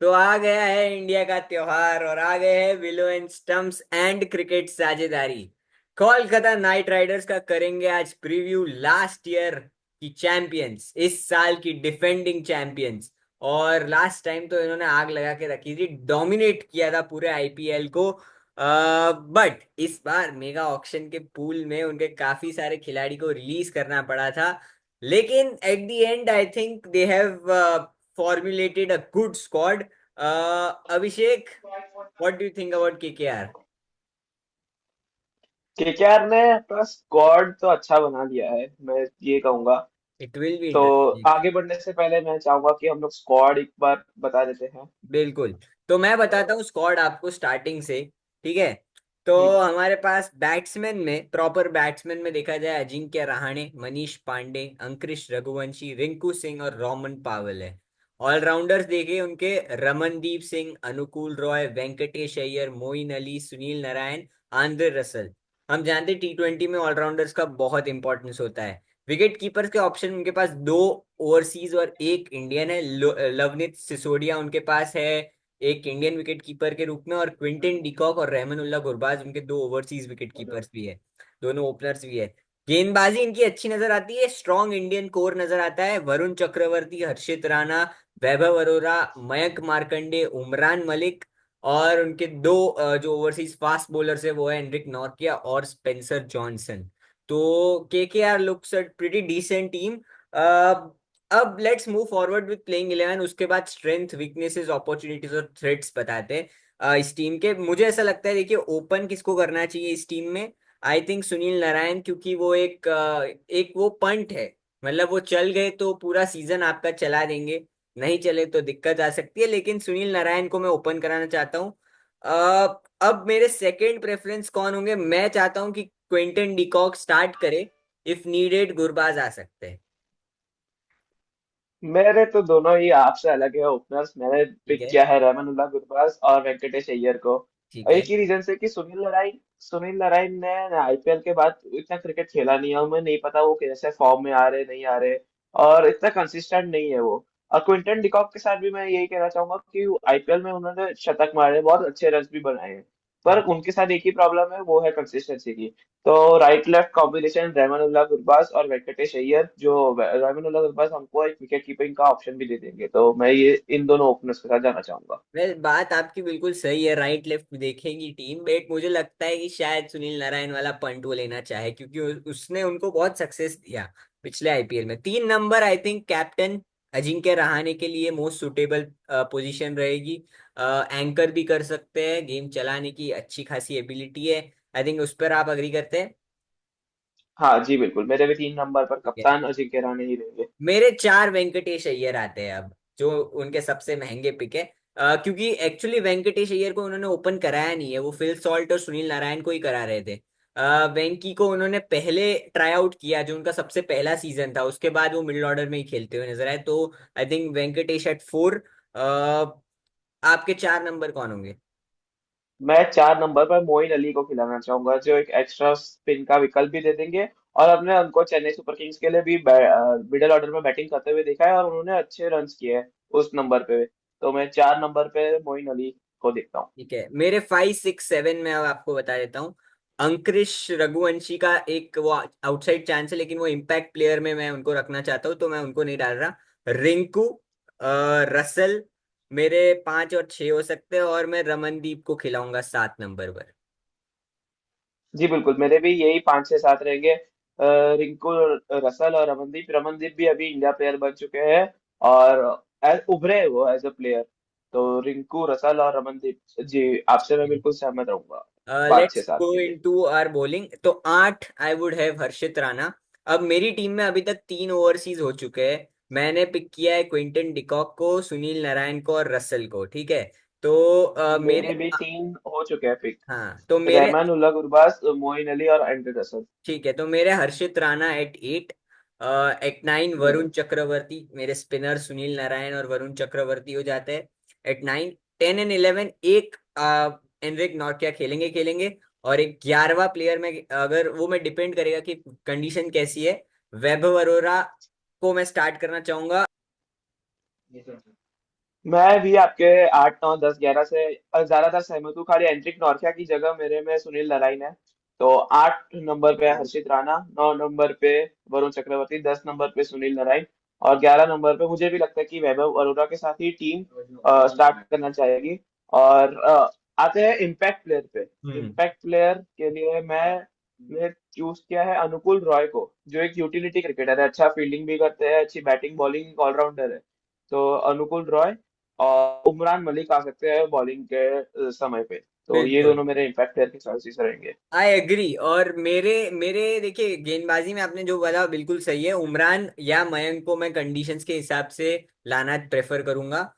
तो आ गया है इंडिया का त्योहार और आ गए हैं willow and stumps and cricket साझेदारी। कोलकाता नाइट राइडर्स का करेंगे आज प्रीव्यू, लास्ट ईयर की चैंपियंस, इस साल की डिफेंडिंग चैंपियंस। और लास्ट टाइम तो इन्होंने आग लगा के रखी थी, डोमिनेट किया था पूरे आईपीएल को। बट इस बार मेगा ऑक्शन के पूल में उनके काफी सारे खिलाड़ी को रिलीज करना पड़ा था। लेकिन at the and I think they have formulated a good squad. Abhishek, what do you think about KKR? KKR ने अपना स्क्वाड तो अच्छा बना दिया है, मैं ये कहूंगा। It will be तो interesting. आगे बढ़ने से पहले मैं चाहूंगा कि हम लोग स्क्वाड एक बार बता देते हैं। बिल्कुल। तो मैं बताता हूँ स्क्वाड आपको स्टार्टिंग से। ठीक है। तो जी। हमारे पास बैट्समैन में, प्रॉपर बैट्समैन में देखा जाए, अजिंक्य रहाणे, मनीष पांडे, अंकुरिश रघुवंशी, रिंकू सिंह और रोमन पावल है। ऑलराउंडर्स देखे उनके, रमनदीप सिंह, अनुकूल रॉय, वेंकटेश अय्यर, मोइन अली, सुनील नारायण, आंद्रे रसल। हम जानते T20 में ऑलराउंडर्स का बहुत इंपॉर्टेंस होता है। विकेट कीपर्स के ऑप्शन उनके पास दो ओवरसीज और एक इंडियन है। लवनीत सिसोदिया उनके पास है एक इंडियन विकेट कीपर के रूप में, और क्विंटन डिकॉक और रहमानुल्लाह गुरबाज उनके दो ओवरसीज विकेट कीपर्स भी है, दोनों ओपनर्स भी है। गेंदबाजी इनकी अच्छी नजर आती है, स्ट्रॉन्ग इंडियन कोर नजर आता है। वरुण चक्रवर्ती, हर्षित राणा, वैभव अरोरा, मयंक मार्कंडे, उमरान मलिक। और उनके दो जो ओवरसीज फास्ट बॉलर्स है वो है एनरिक नॉर्किया और स्पेंसर जॉनसन। तो KKR looks a pretty decent team. अब let's move forward with playing 11, उसके बाद स्ट्रेंथ, वीकनेसेस, अपॉर्चुनिटीज और थ्रेट्स बताते हैं इस टीम के। मुझे ऐसा लगता है, देखिए, ओपन किसको करना चाहिए इस टीम में। आई थिंक सुनील नारायण, क्योंकि वो एक वो पंट है। मतलब वो चल गए तो पूरा सीजन आपका चला देंगे, नहीं चले तो दिक्कत आ सकती है। लेकिन सुनील नारायण को मैं ओपन कराना चाहता हूँ। अब मेरे सेकंड प्रेफरेंस कौन होंगे, मैं चाहता हूँ कि क्विंटन डिकॉक स्टार्ट करे। इफ नीडेड गुरबाज आ सकते हैं। मेरे तो दोनों ही आपसे अलग है ओपनर्स। मैंने ठीक पिक है। किया है रहमानुल्लाह गुरबाज और वेंकटेश अय्यर को। ठीक एक है। ही रीजन से कि सुनील नारायण ने आईपीएल के बाद इतना क्रिकेट खेला नहीं है, उन्हें नहीं पता वो कैसे फॉर्म में आ रहे नहीं आ रहे, और इतना कंसिस्टेंट नहीं है वो। और क्विंटन डिकॉक के साथ भी मैं यही कहना चाहूंगा कि आईपीएल में उन्होंने शतक मारे, बहुत अच्छे रन भी बनाए हैं। पर हम्म। उनके साथ एक ही प्रॉब्लम है, वो है कंसिस्टेंसी की। तो right left combination Rahmanullah Gurbaz और वेंकटेश अय्यर, जो रहमानुल्लाह गुरबाज हमको एक विकेट कीपिंग का ऑप्शन भी दे देंगे, तो मैं ये इन दोनों ओपनर्स के साथ जाना चाहूंगा। वेल, बात आपकी बिल्कुल सही है, राइट लेफ्ट देखेंगी टीम, बट मुझे लगता है कि शायद सुनील नारायण वाला पंट वो लेना चाहे, क्योंकि उसने उनको बहुत सक्सेस दिया पिछले आईपीएल में। 3 number I think captain Ajinkya Rahane के लिए मोस्ट सुटेबल पोजीशन रहेगी। एंकर भी कर सकते हैं, गेम चलाने की अच्छी खासी एबिलिटी है। आई थिंक उस पर आप अग्री करते हैं। हाँ जी बिल्कुल, मेरे भी 3 नंबर पर ठीक है। कप्तान अजिंक्य रहाणे ही रहेंगे। मेरे 4 वेंकटेश अय्यर आते हैं अब, जो उनके सबसे महंगे पिक है। क्योंकि एक्चुअली वेंकटेश अय्यर को उन्होंने ओपन कराया नहीं है, वो फिल सॉल्ट और सुनील नारायण को ही करा रहे थे। वेंकी को उन्होंने पहले ट्राई आउट किया, जो उनका सबसे पहला सीजन था, उसके बाद वो मिडिल ऑर्डर में ही खेलते हुए नजर आए। तो आई थिंक वेंकटेश एट 4। आपके 4 नंबर कौन होंगे? मैं 4 नंबर पर मोइन अली को खिलाना चाहूंगा, जो एक एक्स्ट्रा स्पिन का विकल्प भी दे देंगे। और हमने उनको चेन्नई सुपर किंग्स के लिए भी मिडिल ऑर्डर में बैटिंग करते हुए देखा है, और उन्होंने अच्छे रन्स किए हैं उस नंबर पे। तो मैं 4 नंबर पे मोइन अली को देखता हूँ। ठीक है। मेरे 5 6 7 में अब आपको बता देता हूँ। अंकुरिश रघुवंशी का एक वो आउटसाइड चांस है, लेकिन वो इम्पैक्ट प्लेयर में मैं उनको रखना चाहता हूँ, तो मैं उनको नहीं डाल रहा। रिंकू, रसल, मेरे 5 और 6 हो सकते हैं, और मैं रमनदीप को खिलाऊंगा 7 नंबर पर। जी बिल्कुल, मेरे भी यही 5 6 7 रहेंगे। रिंकू, रसल और रमनदीप। रमनदीप भी अभी इंडिया प्लेयर बन चुके हैं, और उभरे हैं वो एज अ प्लेयर। तो रिंकू, रसल और रमनदीप, जी आपसे मैं बिल्कुल सहमत रहूंगा पाँच छह लेट्स सात गो के लिए। Into our bowling. तो 8 I would have Harshit Rana. अब मेरी टीम में अभी तक 3 ओवरसीज हो चुके हैं। मैंने पिक किया है क्विंटन डिकॉक को, सुनील नारायण को और रसल को। ठीक है। तो मेरे मेरे, भी 3 हो चुके हैं पिक। हाँ तो मेरे, रहमान उल्लाह गुरबाज, मोइन अली और एंड्रे रसल। ठीक है, तो मेरे हर्षित राणा एट 8। एट 9 जी वरुण बिल्कुल। चक्रवर्ती, मेरे स्पिनर सुनील नारायण और वरुण चक्रवर्ती हो जाते हैं एट 9। 10 एंड 11 एक एनरिक नॉर्किया खेलेंगे और एक 11वां प्लेयर में, अगर वो मैं डिपेंड करेगा कि कंडीशन कैसी है, वैभव अरोरा को मैं स्टार्ट करना चाहूंगा। मैं भी आपके 8 9 10 11 से ज्यादातर सहमत हूँ। खाली एंड्रिक नॉर्थिया की जगह मेरे में सुनील नारायण है। तो 8 नंबर पे हर्षित राणा, 9 नंबर पे वरुण चक्रवर्ती, 10 नंबर पे सुनील नारायण, और 11 नंबर पे मुझे भी लगता है कि वैभव अरोरा के साथ ही टीम स्टार्ट करना चाहेगी। और आते हैं इम्पैक्ट प्लेयर पे। हम्म। इम्पैक्ट प्लेयर के लिए मैं चूज किया है अनुकुल रॉय को, जो एक यूटिलिटी क्रिकेटर है, अच्छा फील्डिंग भी करते हैं, अच्छी बैटिंग बॉलिंग ऑलराउंडर है। तो अनुकुल रॉय और उमरान मलिक आ सकते हैं बॉलिंग के समय पे। तो ये बिल्कुल। दोनों मेरे इम्पैक्ट प्लेयर के चॉइसेस रहेंगे। I agree. और मेरे मेरे देखिए, गेंदबाजी में आपने जो बोला बिल्कुल सही है। उमरान या मयंक को मैं कंडीशंस के हिसाब से लाना प्रेफर करूंगा।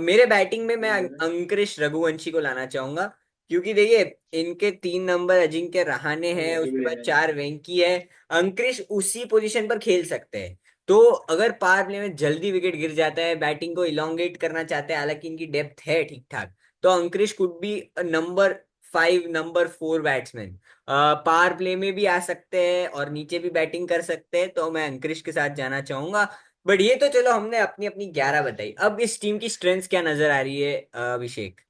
मेरे बैटिंग में मैं अंकुरिश रघुवंशी को लाना चाहूंगा। क्योंकि देखिए, इनके 3 नंबर अजिंक्य रहाणे हैं, उसके बाद 4 वेंकी है। अंकुरिश उसी पोजीशन पर खेल सकते हैं। तो अगर पावर प्ले में जल्दी विकेट गिर जाता है, बैटिंग को इलोंगेट करना चाहते हैं, हालांकि इनकी डेप्थ है ठीक ठाक, तो Angkrish could be number 5 number 4 batsman. Power play में भी आ सकते हैं और नीचे भी बैटिंग कर सकते हैं, तो मैं अंकुरिश के साथ जाना चाहूंगा। बट ये तो चलो, हमने अपनी अपनी 11 बताई। अब इस टीम की स्ट्रेंथ क्या नजर आ रही है, अभिषेक?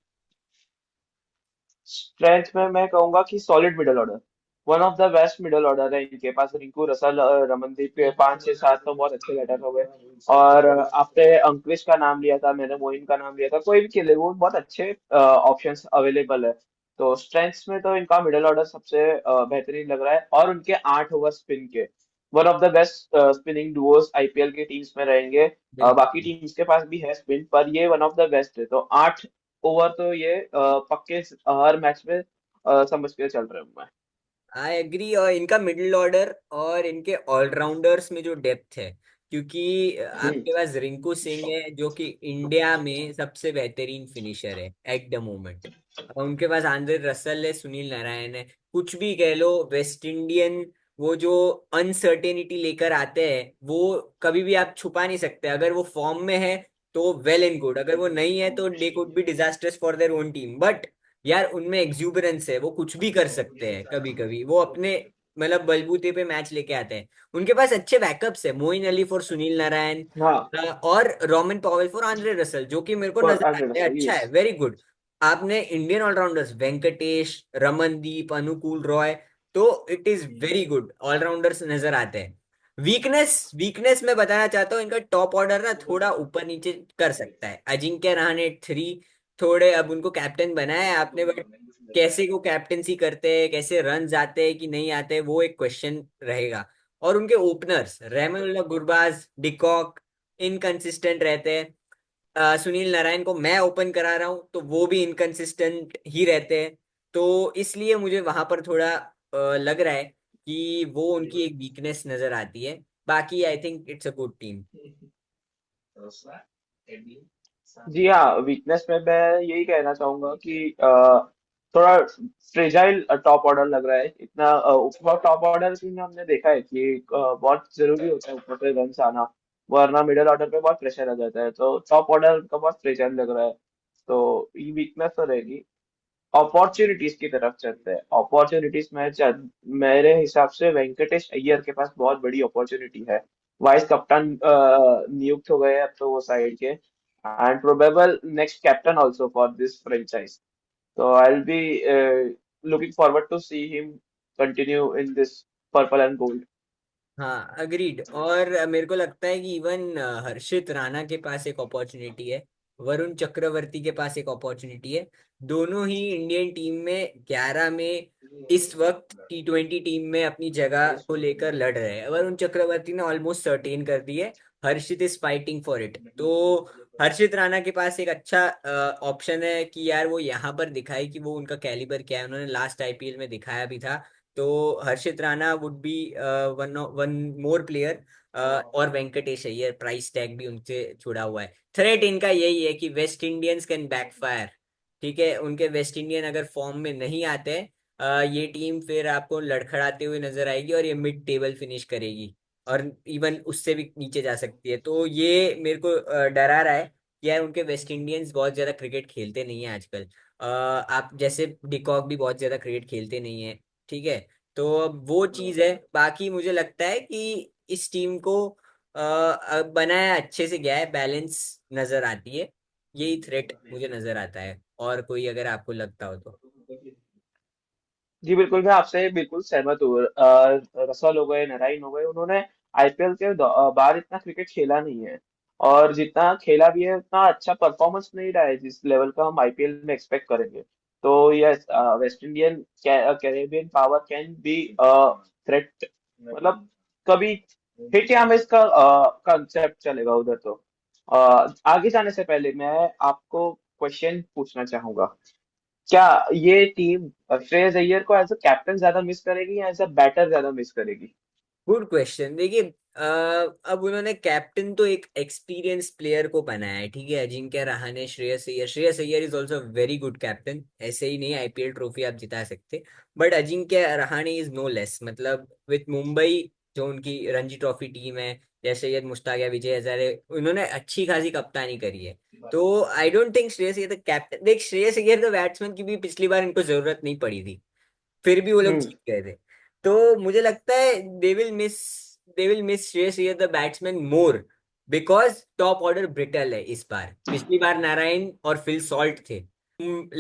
स्ट्रेंथ में मैं कहूंगा कि solid middle order, one of the best middle order है इनके पास। रिंकू, रसल, रमनदीप के 5 6 7 तो बहुत अच्छे बैटर हो गए। और आपने अंकुरिश का नाम लिया था, मैंने मोइन का नाम लिया था, कोई भी खेले वो बहुत अच्छे ऑप्शंस अवेलेबल है। तो स्ट्रेंथ्स में तो इनका मिडल ऑर्डर सबसे बेहतरीन लग रहा है। और उनके 8 ओवर स्पिन के, one of the best spinning Duos IPL की टीम्स में रहेंगे। बाकी बिल्कुल। टीम्स के पास भी है स्पिन, पर ये वन ऑफ द बेस्ट है। तो 8 ओवर तो ये पक्के हर मैच में समझ के चल रहे हूँ मैं। I agree. और इनका मिडिल ऑर्डर और इनके ऑलराउंडर्स में जो डेप्थ है, क्योंकि हम्म। आपके पास रिंकू सिंह है जो कि इंडिया में सबसे बेहतरीन फिनिशर है एट द मोमेंट। उनके पास आंद्रे रसल है, सुनील नारायण है। कुछ भी कह लो, वेस्ट इंडियन वो जो अनसर्टेनिटी लेकर आते हैं, वो कभी भी आप छुपा नहीं सकते। अगर वो फॉर्म में है तो वेल एंड गुड, अगर वो नहीं है तो they could be disasters for their own team. But यार, उनमें एक्सूबरेंस है, वो कुछ भी कर सकते हैं। कभी कभी वो अपने मतलब बलबूते पे मैच लेके आते हैं। उनके पास अच्छे बैकअप्स है, मोइन अली फॉर सुनील नारायण, हाँ। और Rovman Powell for Andre Russell, जो कि मेरे को फॉर नजर एंड्रे आता है रसल, अच्छा यस। है, वेरी गुड। आपने इंडियन ऑलराउंडर्स वेंकटेश, रमनदीप, अनुकूल रॉय, तो it is very good allrounders नजर आते हैं। वीकनेस वीकनेस मैं बताना चाहता हूँ, इनका टॉप ऑर्डर ना थोड़ा ऊपर नीचे कर सकता है। अजिंक्य रहाणे 3 थोड़े, अब उनको कैप्टन बनाया है आपने, बट कैसे वो कैप्टेंसी करते हैं, कैसे रन आते हैं कि नहीं आते, वो एक क्वेश्चन रहेगा। और उनके openers Rahmanullah Gurbaz, de Kock, inconsistent रहते हैं। सुनील नारायण को मैं ओपन करा रहा हूँ तो वो भी इनकंसिस्टेंट ही रहते हैं। तो इसलिए मुझे वहां पर थोड़ा लग रहा है कि वो उनकी एक वीकनेस नजर आती है। बाकी I think it's a good team. जी हाँ, वीकनेस में मैं यही कहना चाहूंगा कि थोड़ा फ्रेजाइल टॉप ऑर्डर लग रहा है। इतना ऊपर टॉप ऑर्डर में हमने देखा है कि बहुत जरूरी होता है ऊपर पे रन आना, वरना मिडिल ऑर्डर पे बहुत प्रेशर आ जाता है। तो टॉप ऑर्डर का बहुत फ्रेजाइल लग रहा है। तो ये वीकनेस तो रहेगी। अपॉर्चुनिटीज की तरफ चलते हैं। अपॉर्चुनिटीज में मेरे हिसाब से वेंकटेश अय्यर के पास बहुत बड़ी अपॉर्चुनिटी है। वाइस कप्तान नियुक्त हो गए अब तो वो साइड के, and probable next captain also for this franchise. तो I will be looking forward to see him continue in this purple and gold. हाँ, अग्रीड। और मेरे को लगता है कि इवन हर्षित राणा के पास एक अपॉर्चुनिटी है, वरुण चक्रवर्ती के पास एक अपॉर्चुनिटी है। दोनों ही इंडियन टीम में 11 में इस वक्त T20 टीम में अपनी जगह को लेकर लड़ रहे हैं। वरुण चक्रवर्ती ने ऑलमोस्ट सर्टेन कर दी है, हर्षित इज फाइटिंग फॉर इट। तो हर्षित राणा के पास एक अच्छा ऑप्शन है कि यार वो यहाँ पर दिखाए कि वो उनका कैलिबर क्या है। उन्होंने लास्ट आईपीएल में दिखाया भी था। तो Harshit Rana would be one one more player. और वेंकटेश अय्यर, प्राइस टैग भी उनसे जुड़ा हुआ है। थ्रेट इनका यही है कि वेस्ट इंडियंस कैन बैकफायर। ठीक है, उनके वेस्ट इंडियन अगर फॉर्म में नहीं आते हैं, ये टीम फिर आपको लड़खड़ाते हुए नजर आएगी और ये मिड टेबल फिनिश करेगी, और इवन उससे भी नीचे जा सकती है। तो ये मेरे को डरा रहा है कि यार, उनके वेस्ट इंडियंस बहुत ज्यादा क्रिकेट खेलते नहीं है आजकल। आप जैसे डिकॉक भी बहुत ज्यादा क्रिकेट खेलते नहीं है। ठीक है। तो अब वो चीज है। बाकी मुझे लगता है कि इस टीम को बनाया अच्छे से गया है, बैलेंस नजर आती है। यही थ्रेट मुझे नजर आता है, और कोई अगर आपको लगता हो तो। जी बिल्कुल, मैं आपसे बिल्कुल सहमत हूँ। रसल हो गए, नारायण हो गए, उन्होंने आईपीएल के बाद इतना क्रिकेट खेला नहीं है, और जितना खेला भी है उतना अच्छा परफॉर्मेंस नहीं रहा है जिस लेवल का हम आईपीएल में एक्सपेक्ट करेंगे। तो yes, West Indian Caribbean power can be threat, मतलब कभी हिट या मिस का कंसेप्ट चलेगा उधर तो। आगे जाने से पहले मैं आपको क्वेश्चन पूछना चाहूंगा। क्या ये टीम श्रेयस अय्यर को एज अ कैप्टन ज्यादा मिस करेगी या एज अ बैटर ज्यादा मिस करेगी? Good question. देखिए, अब उन्होंने कैप्टन तो एक एक्सपीरियंस प्लेयर को बनाया है, ठीक है, Ajinkya Rahane, Shreyas Iyer is also very good captain, ऐसे ही नहीं आईपीएल ट्रॉफी आप जिता सकते, but Ajinkya Rahane is no less, मतलब विथ मुंबई जो उनकी रणजी ट्रॉफी टीम है, जैसे सैयद मुश्ताक या विजय हजारे, उन्होंने अच्छी खासी कप्तानी करी है। तो I don't think Shreyas Iyer the captain, देख श्रेयस अय्यर द बैट्समैन की भी पिछली बार इनको जरूरत नहीं पड़ी थी, फिर भी वो लोग हम्म। जीत गए थे। तो मुझे लगता है they will miss Shreyas Iyer the batsman more, because top order brittle है इस बार, पिछली बार नारायण और फिल सॉल्ट थे।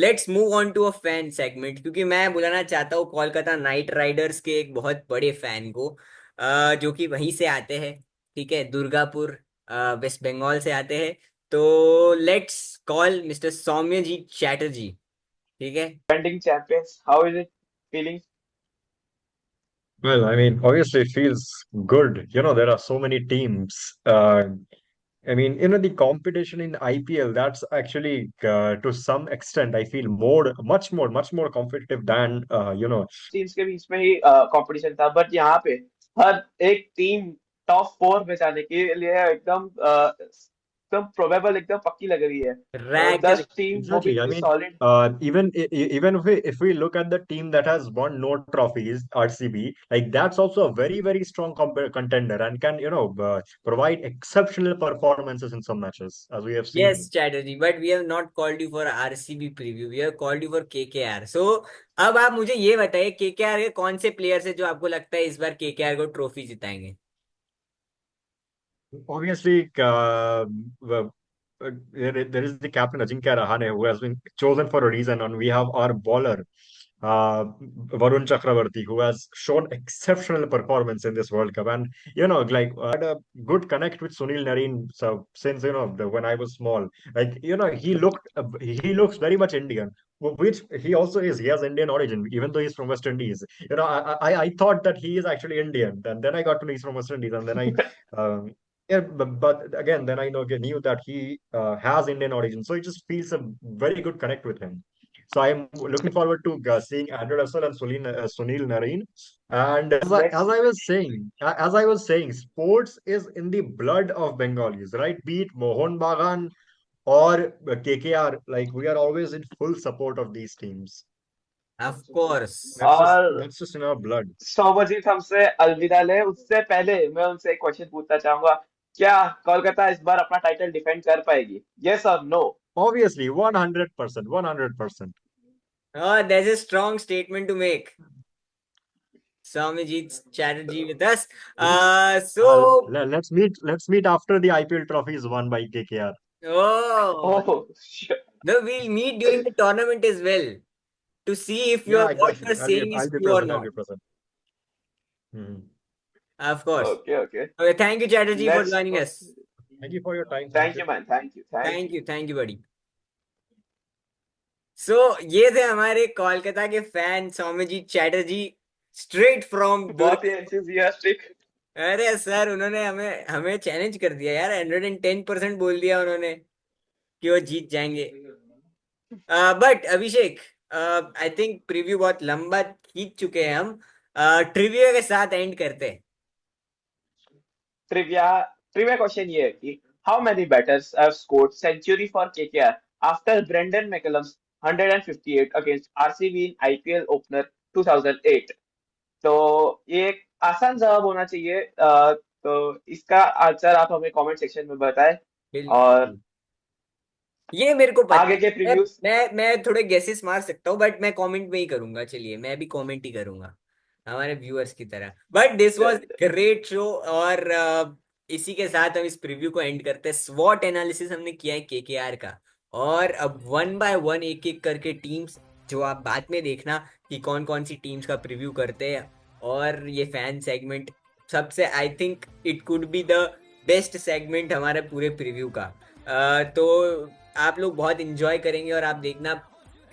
Let's move on to a fan segment, क्योंकि मैं बुलाना चाहता हूँ कोलकाता नाइट राइडर्स के एक बहुत बड़े फैन को, जो कि वहीं से आते हैं, ठीक है, दुर्गापुर, वेस्ट बंगाल से आते हैं। तो let's call mister Soumyajit Chatterjee, ठीक है। Defending champions, how is it feeling? Well, I mean, obviously it feels good. There are so many teams. I mean, the competition in IPL, that's actually, to some extent, I feel much more competitive than, teams के बीच में ही competition था, but यहाँ पे हर एक team top four में जाने के लिए एकदम प्रोबेबल, एकदम पक्की लग रही है। रैग 10 टीम, वो भी exactly. I इतनी mean, solid. even if we look at the team that has won no trophies, RCB, like that's also a very very strong contender and can provide exceptional performances in some matches as we have Yes, seen. Chatterjee, but we have not called you for RCB preview. We have called you for KKR. So अब आप मुझे ये बताइए, KKR के कौन से players है जो आपको लगता है इस बार केकेआर को trophy जिताएंगे? Obviously, there is the captain Ajinkya Rahane who has been chosen for a reason, and we have our bowler Varun Chakravarti who has shown exceptional performance in this World Cup, and like had a good connect with Sunil Narine. So since when I was small, like he looks very much Indian. Which he also is. He has Indian origin, even though he's from West Indies. I thought that he is actually Indian, and then I got to know he's from West Indies, and then I um, yeah, but again, then I knew that he has Indian origin, so it just feels a very good connect with him. So I'm looking forward to seeing Andrew Russell and Sunil Narine. And let's as I was saying, sports is in the blood of Bengalis, right? Be it Mohun Bagan or KKR, like we are always in full support of these teams. Of course. और That's just in our blood. Somjit हमसे अलविदा ले, उससे पहले मैं उनसे एक question पूछना चाहूंगा। क्या कोलकाता इस बार अपना टाइटल डिफेंड कर पाएगी? यस और no? Obviously, 100%, 100%. there's a strong statement to make. Swamijit Chatterjee with us. So, Let's meet after the IPL trophy is won by KKR. oh, oh, no, we'll meet during the tournament as well to see if Yeah, what exactly. you're saying is I'll be true or present. I'll not. be present. Mhm. Of course. Okay okay. Okay, thank you, Chatterjee, for let's, joining us. Thank you for your time. Thank thank you you. Man, thank you, thank you. Thank you, buddy. So ये थे हमारे कोलकाता के fan Soumyajit Chatterjee, straight from बहुत ही दुर्ग। Enthusiastic. अरे sir, उन्होंने हमें हमें चैलेंज कर दिया यार, 110% बोल दिया उन्होंने कि वो जीत जाएंगे। But Abhishek, I think preview बहुत लंबा खींच चुके हैं हम, ट्रिविया के साथ एंड करते हैं। ट्रिविया ट्रिविया क्वेश्चन ये है कि how many batters have scored century for KKR after Brendon McCullum's 158 against RCB in IPL opener 2008? तो ये एक आसान जवाब होना चाहिए। तो इसका आंसर आप हमें कमेंट सेक्शन में बताएं। और बिल्कुल, ये मेरे को पता आगे है। के मैं प्रीव्यूज। मैं थोड़े गेसेस मार सकता हूँ, बट मैं कमेंट में ही करूंगा, चलिए मैं भी कमेंट ही करूंगा हमारे व्यूअर्स की तरह। But this was great show, और इसी के साथ हम इस प्रीव्यू को एंड करते हैं। स्वॉट एनालिसिस हमने किया है केकेआर का, और अब 1 by 1 एक एक करके टीम्स, जो आप बाद में देखना कि कौन कौन सी टीम्स का प्रीव्यू करते हैं। और ये फैन सेगमेंट सबसे, I think it could be the best segment हमारे पूरे प्रीव्यू का। तो आप लोग बहुत इंजॉय करेंगे और आप देखना,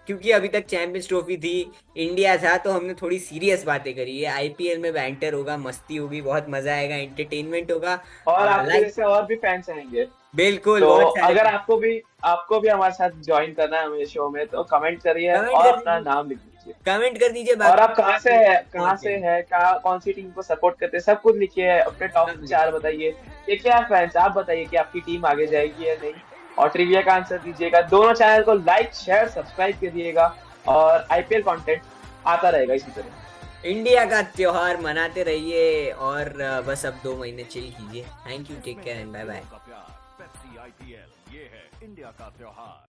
क्योंकि अभी तक चैंपियंस ट्रॉफी थी, इंडिया था, तो हमने थोड़ी सीरियस बातें करी है। आईपीएल में बैंटर होगा, मस्ती होगी, बहुत मजा आएगा, एंटरटेनमेंट होगा। और आपके लाइक, जैसे और भी फैंस आएंगे। बिल्कुल, तो बहुत सारे अगर फैन। आपको भी हमारे साथ ज्वाइन करना है हमारे शो में, तो कमेंट करिए कमेंट और कर अपना दीजिए, नाम लिख दीजिए। कमेंट कर दीजिए, और बाकी आप कहाँ पहुंच से जाएंगे। है, कौन सी टीम को सपोर्ट करते हैं, सब कुछ लिखिए, अपने टॉप सब चार लिखिए। बताइए। ये क्या फैंस, आप बताइए कि आपकी टीम आगे जाएगी या नहीं। और ट्रिविया का आंसर दीजिएगा। दोनों चैनल को लाइक शेयर सब्सक्राइब करिएगा। और आईपीएल कंटेंट आता रहेगा इसी तरह। इंडिया का त्योहार मनाते रहिए, और बस अब 2 महीने चिल कीजिए। Thank you, take care and bye bye. Pepsi IPL, ये है इंडिया का त्योहार।